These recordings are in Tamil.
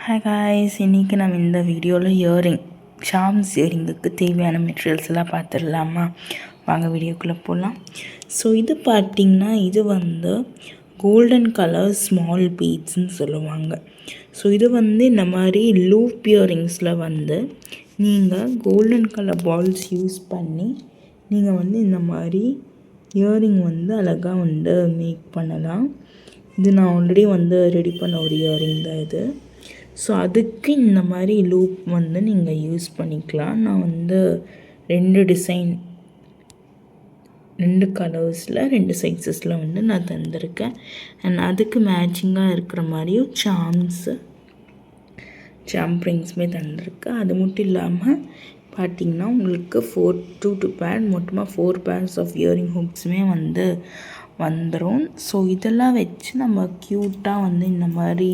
ஹாய் காய்ஸ், இன்றைக்கி நம்ம இந்த வீடியோவில் இயரிங் சார்ம்ஸ் இயரிங்குக்கு தேவையான மெட்டீரியல்ஸ் எல்லாம் பார்த்துடலாமா? வாங்க வீடியோக்குள்ளே போகலாம். ஸோ இது பார்த்திங்கன்னா இது கோல்டன் கலர் ஸ்மால் பீட்ஸ்ன்னு சொல்லுவாங்க. ஸோ இது இந்த மாதிரி லூப் இயரிங்ஸில் நீங்கள் கோல்டன் கலர் பால்ஸ் யூஸ் பண்ணி நீங்கள் இந்த மாதிரி இயரிங் அழகாக மேக் பண்ணலாம். இது நான் ஆல்ரெடி ரெடி பண்ண ஒரு இயரிங் தான் இது. ஸோ அதுக்கு இந்த மாதிரி லூப் நீங்கள் யூஸ் பண்ணிக்கலாம். நான் 2 டிசைன் 2 கலர்ஸில் 2 சைஸஸில் நான் தந்திருக்கேன். அண்ட் அதுக்கு மேட்சிங்காக இருக்கிற மாதிரியும் சாம்ப்ரிங்ஸுமே தந்திருக்கேன். அது மட்டும் இல்லாமல் பார்த்திங்கன்னா உங்களுக்கு 2 பேர் மொத்தமாக 4 பேர்ஸ் ஆஃப் இயரிங் ஹூக்ஸுமே வந்துடும். ஸோ இதெல்லாம் வச்சு நம்ம க்யூட்டாக இந்த மாதிரி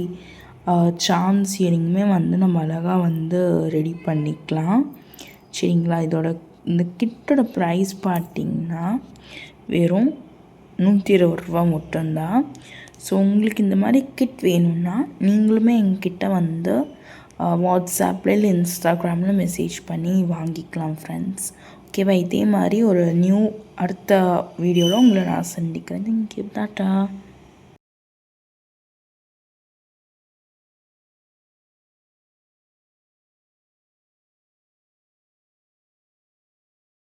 சார்ம்ஸ் இயரிங்குமே நம்ம அழகாக ரெடி பண்ணிக்கலாம். சரிங்களா? இந்த கிட்டோட ப்ரைஸ் பார்த்திங்கன்னா வெறும் 120 ரூபா மட்டும்தான். ஸோ உங்களுக்கு இந்த மாதிரி கிட் வேணும்னா நீங்களுமே எங்ககிட்ட வாட்ஸ்அப்பில் இல்லை இன்ஸ்டாகிராமில் மெசேஜ் பண்ணி வாங்கிக்கலாம் ஃப்ரெண்ட்ஸ். ஓகேவா? இதே மாதிரி ஒரு அடுத்த வீடியோவில் உங்களை நான் சந்திக்கிறேன். Thank you, tata.